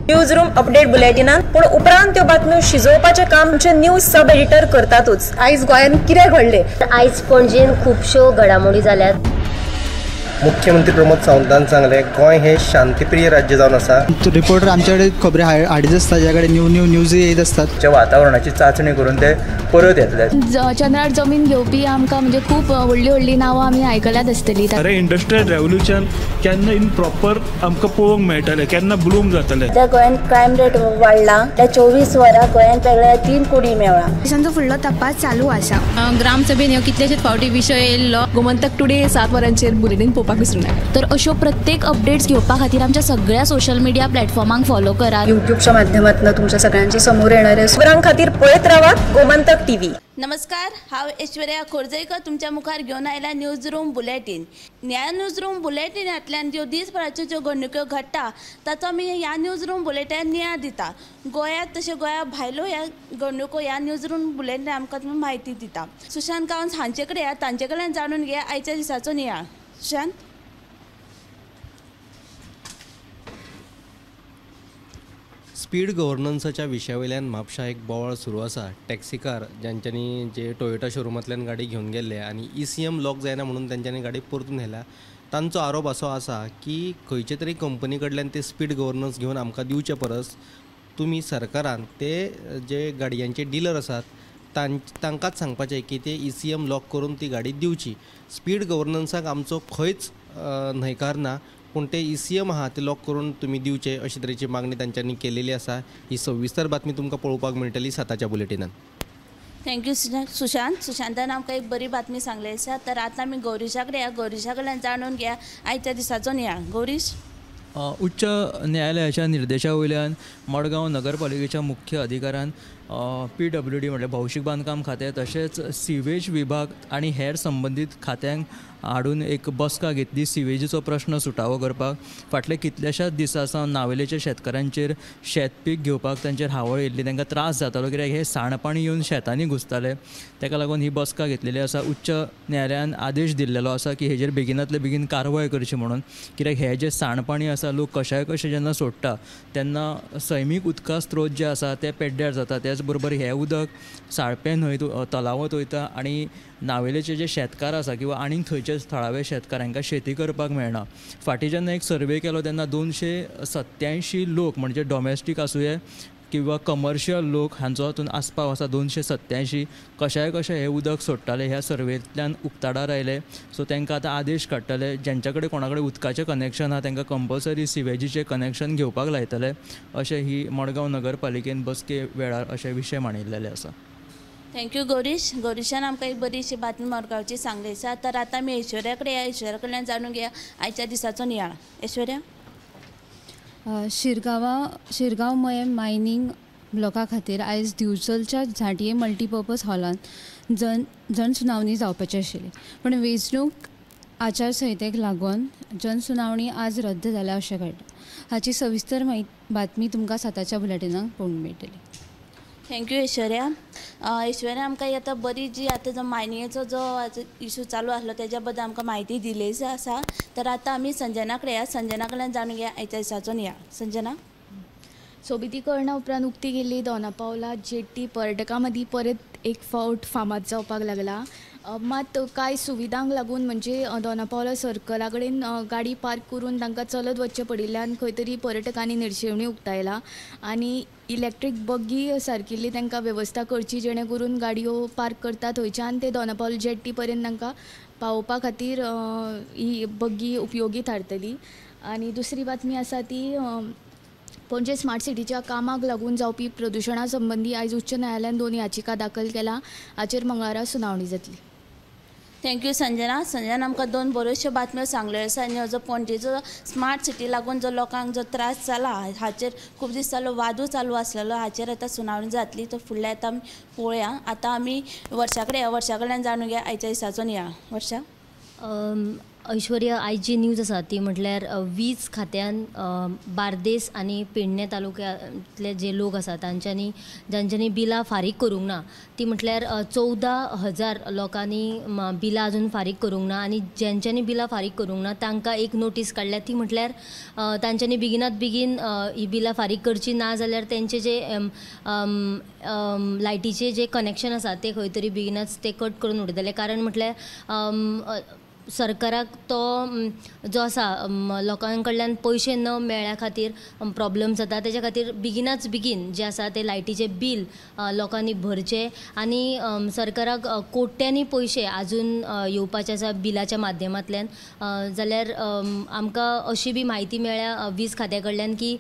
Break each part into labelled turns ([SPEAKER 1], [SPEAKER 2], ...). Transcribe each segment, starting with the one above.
[SPEAKER 1] News room update बुलेटिनान पूण उपरांत त्यो बातम्यो शिजोवपाचें काम आमचे न्यूज सब एडिटर करतातूच। आयज गोंयान कितें घडलें?
[SPEAKER 2] आयज पणजेन खुबश्यो घडामोडी जाल्यात।
[SPEAKER 3] मुख्यमंत्री प्रमोद सावंतान सांगले गोंय हे शांतीप्रिय राज्य जावन आसा।
[SPEAKER 4] रिपोर्टर आमच्याकडे खबरी हाडीत आसता, ज्याकडे न्यूज येत असतात।
[SPEAKER 3] वातावरणाची चाचणी करून ते परत येतले।
[SPEAKER 5] चंद्रार जमीन घेवपी आमकां म्हणजे खूब व्हडली नांवां आमी आयकल्यात आसतली।
[SPEAKER 6] अरे इंडस्ट्रियल रेवल्यूशन केन्ना इन प्रॉपर आमकां पळोवंक मेळटलें, केन्ना ब्लूम जातलें।
[SPEAKER 7] त्या गोंयान क्रायम रेट वाडला। त्या 24 वरां गोंयान वेगळ्या 3 कोडी मेळ्ळा।
[SPEAKER 5] देशांचो फुडलो तपास चालू आसा। ग्रामसभेन ह्यो कितलेशेच फावटी विशय येयल्लो। गोमंतक टुडे 7 वरांचेर बुलेटिन पळोवपाक विसरूं नाका। तर अश्यो प्रत्येक अपडेट्स घेवपा खातीर आमच्या सगळ्या सोशल मिडिया प्लॅटफॉर्मांक फॉलो करा।
[SPEAKER 7] यूट्यूबच्या माध्यमातून तुमच्या सगळ्यांच्या समोर येणाऱ्या
[SPEAKER 1] खबरां खातीर पळयत रावात गोमंतक टीव्ही।
[SPEAKER 8] नमस्कार, हांव ऐश्वर्या खोर्जेकर तुमच्या मुखार घेवन आयला न्यूज रूम बुलेटिन। ह्या न्यूज रूम बुलेटिनांतल्यान ज्यो दिसभराच्यो ज्यो घडणुको घडटा ताचो आमी ह्या न्यूज रूम बुलेटिनान नियाळ दिता। गोंयांत तशें गोंया भायलो ह्या घडणुको ह्या न्यूज रूम बुलेटिनान आमकां म्हायती दिता। सुशांत गांवस हांचे कडेन तांचे कडल्यान जाणून घेया आयच्या दिसाचो नियाळ। सुशांत,
[SPEAKER 3] स्पीड गव्हर्नन्साच्या विशयावयल्यान म्हापशा एक बोवाळ सुरू आसा। टॅक्सीकार ज्यांच्यांनी जे टोयोटा शोरूमांतल्यान गाडी घेवन गेल्ले आनी ECM लॉक जायना म्हणून तांच्यांनी गाडी परतून व्हेल्या, तांचो आरोप असो आसा की खंयचे तरी कंपनी कडल्यान ते स्पीड गव्हर्नन्स घेवन आमकां दिवचे परस तुमी सरकारान ते जे गाडयांचे डीलर आसात तांकांच सांगपाचें की ते ECM लॉक करून ती गाडी दिवची। स्पीड गव्हर्नन्साक आमचो खंयच न्हयकार ना, पूण ते ECM आहा ते लॉक करून तुमी दिवचे अशे तरेची मागणी तांच्यांनी केलेली आसा। ही सविस्तर बातमी तुमकां पळोवपाक मेळटली 7च्या बुलेटिनान।
[SPEAKER 8] थँक्यू सुशांत। सुशांतान आमकां एक बरी बातमी सांगली आसा। तर आतां आमी गौरीशा कडेन या, गौरीशा कडल्यान जाणून घेया आयच्या दिसाचो नियाळ। गौरीश,
[SPEAKER 9] उच्च न्यायालयाच्या निर्देशा वयल्यान मडगांव नगरपालिकेच्या मुख्य अधिकाऱ्यान PWD म्हटल्यार भौशीक बांदकाम खातें तशेंच सिवेज विभाग आनी हेर संबंदीत खात्यांक हाडून एक बसका घेतली सिवेजीचो प्रश्न सुटावो करपाक। फाटले कितल्याशाच दिसा सावन नावेलेच्या शेतकाऱ्यांचेर शेतपीक घेवपाक तांचेर हावळ येयल्ली, तांकां त्रास जातालो कित्याक हे सांडपाणी येवन शेतांनी घुसताले। ताका लागून ही बसका घेतलेली आसा। उच्च न्यायालयान आदेश दिल्लेलो आसा की हेजेर बेगिनातले बेगीन कारवाय करची म्हणून, कित्याक हे जे सांडपाणी आसा लोक कशाय कशें जेन्ना सोडटा तेन्ना सैमीक उदका स्त्रोत जे आसा ते पेड्ड्यार जाता। त्याच बरोबर हे उदक साळपे न्हंय तलावत वयता आनी नावेलेचे जे शेतकार आसा किंवा आनीक थंयचे थळावे शेतकार हांकां शेती करपाक मेळना। फाटीं जेन्ना एक सर्वे केलो तेन्ना 287 लोक म्हणजे डॉमेस्टीक आसूये किंवा कमर्शियल लोक हांचो हातून आस्पाव आसा। 287 कशाय कशें हे उदक सोडटाले। ह्या सर्वेंतल्यान उक्ताडार आयले, सो तांकां आतां आदेश काडटले ज्यांच्या कडेन कोणा कडेन उदकाचें कनेक्शन आहा तांकां कंपल्सरी सिवेजीचें कनेक्शन घेवपाक लायतले अशें ही मडगांव नगरपालिकेन बसके वेळार अशे विशय मांडिल्लेले आसा।
[SPEAKER 8] थँक्यू गौरीश। गौरीशान आमकां एक बरीशी बातमी मडगांवची सांगली आसा। तर आतां आमी ऐश्वर्या कडेन या, ऐश्वर्या कडल्यान जाणून घेया आयच्या दिसाचो नियाळ। ऐश्वर्या,
[SPEAKER 5] शिरगांव मयम मायनींग ब्लॉका खातीर आयज दिवचलच्या झांटये मल्टीपर्पज हॉलांत जनसुनावणी जावपाची आशिल्ली, पण वेंचणूक आचारसंहितेक लागून जनसुनावणी आज रद्द जाल्या अशें कळटा। हाची सविस्तर बातमी तुमकां 7च्या बुलेटिनाक पळोवंक मेळटली।
[SPEAKER 8] थँक्यू ऐश्वर्या। ऐश्वर्या आमकां आतां बरी जी आतां जो मायनिंगेचो जो इशू चालू आसलो तेज्या बद्दल आमकां म्हायती दिलीच आसा। तर आतां आमी संजना कडेन या, संजना कडल्यान जाणून घेया आयच्या दिसाचो नियाळ। संजना,
[SPEAKER 5] सोबितीकरणा उपरांत उक्ती गेल्ली दोनापावला जेट्टी पर्यटकां मदीं परत एक फावट फामाद जावपाक लागला। मात कांय सुविधांक लागून म्हणजे दोनापावला सर्कला कडेन गाडी पार्क करून तांकां चलत वचचें पडिल्ल्यान खंय तरी पर्यटकांनी निरशेवणी उक्तायला आनी इलेक्ट्रीक बग्गी सारकिल्ली तांकां वेवस्था करची जेणे करून गाडयो पार्क करता थंयच्यान ते दोनापावला जेट्टी पर्यंत तांकां पावोवपा खातीर ही बग्गी उपयोगी थारतली। आनी दुसरी बातमी आसा ती पणजे स्मार्ट सिटीच्या कामाक लागून जावपी प्रदुशणा संबंदी आयज उच्च न्यायालयान 2 याचिका दाखल केला, हाचेर मंगळारा सुनावणी जातली।
[SPEAKER 8] थँक्यू संजना। संजना आमकां 2 बऱ्योचश्यो बातम्यो सांगल्यो आसा आनी हो जो पणजेचो स्मार्ट सिटी लागून जो लोकांक जो त्रास जाला हाचेर खूब दीस जालो वादूय चालू आसलेलो, हाचेर आतां सुनावणी जातली। तर फुडल्या आतां पळोवया। आतां आमी वर्षा कडल्यान जाणून घेया आयच्या दिसाचो नियाळ। वर्षा,
[SPEAKER 2] ऐश्वर्या आयज जी न्यूज आसा ती म्हटल्यार वीज खात्यान बार्देस आनी पेडणे तालुक्यांतले जे लोक आसा जांच्यांनी बिलां फारीक करूंक ना ती म्हटल्यार 14,000 लोकांनी बिलां अजून फारीक करूंक ना आनी ज्यांच्यांनी बिलां फारीक करूंक ना तांकां एक नोटीस काडल्या ती म्हटल्यार तांच्यांनी बेगिनात बेगीन ही बिलां फारीक करची ना जाल्यार तेंचे जे लायटीचे जे कनेक्शन आसा ते खंय तरी बेगिनाच ते कट करून उडयतले कारण म्हटल्यार सरकाराक तो जो आसा लोकां कडल्यान पयशे न मेळ्ळ्या खातीर प्रॉब्लम जाता तेच्या खातीर बेगिनाच बेगीन जे आसा ते लायटीचे बील लोकांनी भरचे आनी सरकाराक कोट्यांनी पयशे आजून येवपाचे आसा बिलाच्या माध्यमांतल्यान जाल्यार आमकां अशी बी म्हायती मेळ्ळ्या वीज खात्या कडल्यान की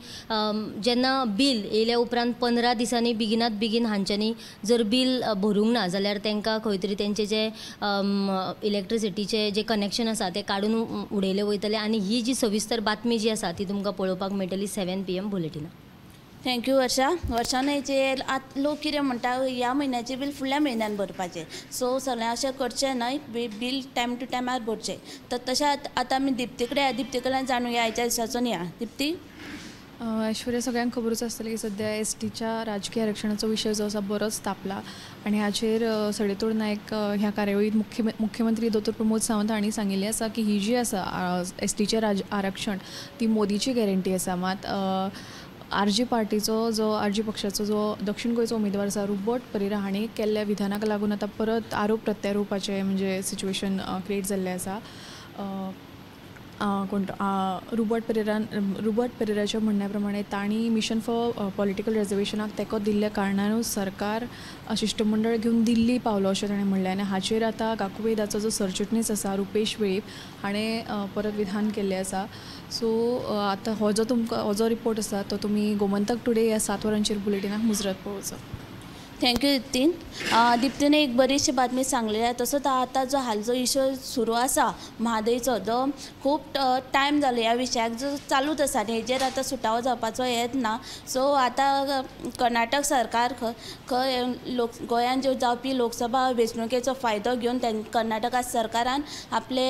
[SPEAKER 2] जेन्ना बील येयल्या उपरांत 15 दिसांनी बेगिनात बेगीन हांच्यांनी जर बील भरूंक ना जाल्यार तांकां खंय तरी तेंचे जे इलेक्ट्रिसिटीचे जे कनेक्शन आसा ते काडून उडयले वयतले आनी ही जी सविस्तर बातमी जी आसा ती तुमकां पळोवपाक मेळटली 7 PM बुलेटिनां.
[SPEAKER 8] थँक्यू वर्षा न्हयचे लोक कितें म्हणटा ह्या म्हयन्याचे बील फुडल्या म्हयन्यान भरपाचें सो सगळें अशें करचें न्हय बील टायम टू टायमार भरचें तर तशें आतां आमी दिप्ती कडल्यान जाणूया आयच्या दिसाचो न्हय दिप्ती.
[SPEAKER 10] ऐश्वर्या सगळ्यांक खबरूच आसतली की सध्या STच्या राजकीय आरक्षणाचो विशय जो आसा बरोच तापला आनी हाचेर सडेतोड नायक ह्या कार्यावळीत मुख्यमंत्री दोतोर प्रमोद सावंत हांणी सांगिल्लें आसा की ही जी आसा STचें आरक्षण ती मोदीची गॅरंटी आसा मात RG पार्टीचो जो RG पक्षाचो जो दक्षिण गोंयचो उमेदवार आसा रुबोट परेरा हांणी केल्ल्या विधानाक लागून आतां परत आरोप प्रत्यारोपाचें म्हणजे सिच्युएशन क्रिएट जाल्लें आसा. रुबोट पेरेराच्या म्हणण्या प्रमाणे तांणी मिशन फॉर पॉलिटिकल रिजर्वेशनाक तेंको दिल्ल्या कारणानूच सरकार शिष्टमंडळ घेवन दिल्ली पावलो अशें ताणें म्हणलें आनी हाचेर आतां गाकुवेदाचो जो सरचिटणीस आसा रुपेश वेळीप हाणें परत विधान केल्लें आसा. सो आतां हो जो रिपोर्ट आसा तो तुमी गोमंतक टुडे ह्या 7 वरांचेर बुलेटिनाक मुजरत पळोवचो.
[SPEAKER 8] थँक्यू दिप्तीने एक बरीचशी बातमी सांगलेली आहे. तसोच आता जो हालचो इशू सुरू आसा म्हादयचो जो खूब टायम जालो ह्या विशयाक जो चालूच आसा आनी हेजेर आतां सुटावो जावपाचो हेत ना. सो आतां कर्नाटक सरकार खंय गोंयान ज्यो जावपी लोकसभा वेंचणुकेचो फायदो घेवन कर्नाटका सरकारान आपले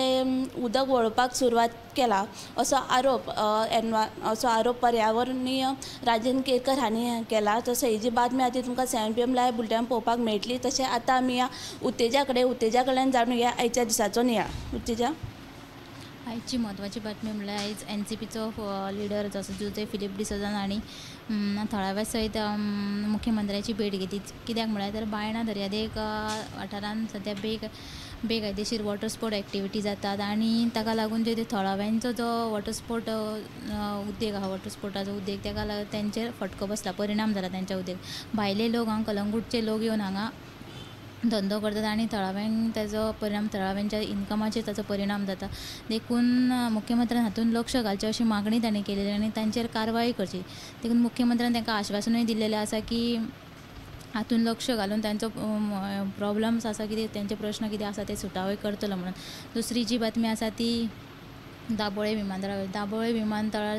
[SPEAKER 8] उदक वळोवपाक सुरवात केला असो आरोप पर्यावरणीय राजेंद्र केरकर हांणी केला. तसो ही जी बातमी आसा ती तुमकां 7 PM लायव्ह बुलेटिनान पळोवपाक मेळटली. तशें आतां आमी ह्या उत्तेजा कडल्यान जाणूया आयच्या दिसाचो नियाळ. उत्तेजा
[SPEAKER 11] आयची म्हत्वाची बातमी म्हणल्यार आयज NCPचो लिडर जो आसा जोसे फिलिप डिसोजा हांणी थळाव्या सयत मुख्यमंत्र्याची भेट घेतली. कित्याक म्हळ्यार तर बायणा दर्यादेग वाठारांत सद्या बेकायदेशीर वॉटर स्पोर्ट एक्टिविटी जातात आनी ताका लागून जे थळाव्यांचो जो वॉटर स्पोर्ट उद्देग आसा वॉटर स्पोर्टाचो उद्देग ताका लागून तेंचेर फटको बसला परिणाम जाला तेंच्या उद्देग. भायले लोक हांगा कलंगूटचे लोक येवन हांगा धंदो करतात आनी थळाव्यांक ताजो परिणाम थळाव्यांच्या इन्कमाचेर ताचो परिणाम जाता. देखून मुख्यमंत्र्यान हातूंत लक्ष घालचें अशी मागणी ताणें केलेली आनी तांचेर कारवाय करची. देखून मुख्यमंत्र्यान तांकां आश्वासनूय दिल्लेलें आसा की हातूंत लक्ष घालून तांचो प्रॉब्लम्स आसा कितें तेंचे प्रश्न कितें आसा ते सुटावय करतलो म्हणून. दुसरी जी बातमी आसा ती दाबोळे विमानतळार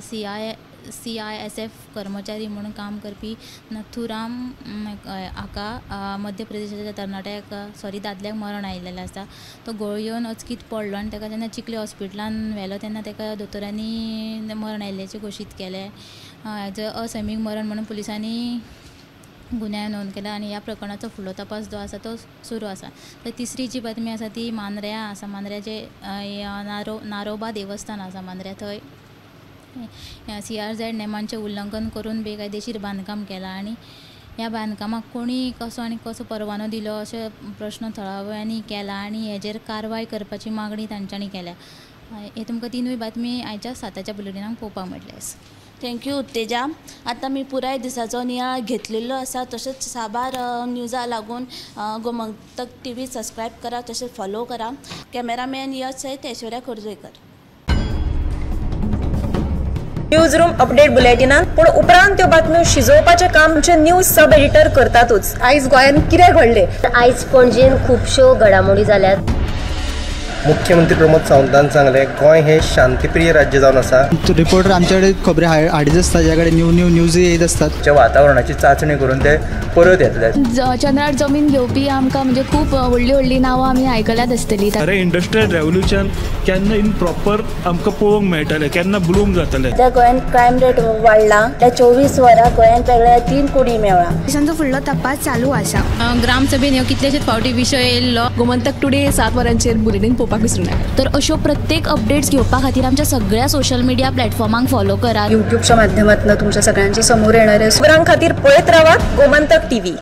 [SPEAKER 11] CISF कर्मचारी म्हणून काम करपी नथुराम हाका मध्य प्रदेशाच्या दादल्याक मरण आयिल्लें आसा. तो गळयोन अचकीत पडलो आनी ताका जेन्ना चिखली हॉस्पिटलान व्हेलो तेन्ना ताका दोतोरांनी मरण आयिल्ल्याचें घोशीत केलें. हेजो असैमीक मरण म्हणून पुलिसांनी गुन्यांव नोंद केला आनी ह्या प्रकरणाचो फुडलो तपास जो आसा तो सुरू आसा. तर तिसरी जी बातमी आसा ती मांद्र्या आसा. मांद्र्याचे नारोबा देवस्थान आसा मांद्र्या थंय CRZ नेमांचें उल्लंघन करून बेकायदेशीर बांदकाम केलां आनी ह्या बांदकामाक कोणी कसो परवानो दिलो अशे प्रश्न थळाव्यांनी केला आनी हेजेर कारवाय करपाची मागणी तांच्यांनी केल्या. हे तुमकां तिनूय बातमी आयच्या 7 बुलेटिनाक पळोवपाक मेळटले.
[SPEAKER 8] थँक्यू उत्तेजा. आतां मी पुराय दिसाचो नियाळ घेतलेलो आसा. तशेंच साबार न्यूजा लागून गोमंतक TV सबस्क्रायब करा तशेंच फॉलो करा. कॅमेरामॅन यश सयत ऐश्वर्या खोर्जेकर.
[SPEAKER 1] न्यूज रूम अपडेट बुलेटिनान पूण उपरांत त्यो बातम्यो शिजोवपाचें काम आमचे न्यूज सब एडिटर करतातूच. आयज गोंयान कितें घडलें?
[SPEAKER 2] आयज पणजेन खुबश्यो घडामोडी जाल्यात.
[SPEAKER 3] मुख्यमंत्री प्रमोद सावंतान सांगले गोंय हे शांतीप्रिय राज्य जावन आसा.
[SPEAKER 4] रिपोर्टर आमच्याकडे खबरी हाडीत आसता, ज्याकडे न्यूज येत असतात.
[SPEAKER 12] वातावरणाची चाचणी करून ते परत येतले.
[SPEAKER 5] चंद्रार जमीन घेवपी आमकां म्हणजे खूब व्हडली नांवां आमी आयकल्यात आसतली.
[SPEAKER 6] अरे इंडस्ट्रियल रेव्होल्युशन केन्ना इन प्रॉपर आमकां पळोवंक मेळटलें, केन्ना ब्लूम जातलें.
[SPEAKER 7] त्या गोंयांत क्रायम रेट वाडला. त्या 24 वरां गोंयांत वेगळ्या 3 कोडी मेळ्ळा.
[SPEAKER 5] देशांचो फुडलो तपास चालू आसा.
[SPEAKER 11] ग्रामसभेन ह्यो कितलेशेच फावटी विशय येयल्लो.
[SPEAKER 10] गोमंतक टुडे 7 वरांचेर बुलेटीन पळोवपाक विसरूं नाका.
[SPEAKER 5] तर अश्यो प्रत्येक अपडेट्स घेवपा खातीर आमच्या सगळ्या सोशल मिडिया प्लॅटफॉर्मांक फॉलो करा.
[SPEAKER 1] युट्यूबच्या माध्यमातून तुमच्या सगळ्यांच्या समोर येणाऱ्या खबरां खातीर पळयत रावात गोमंतक टीव्ही.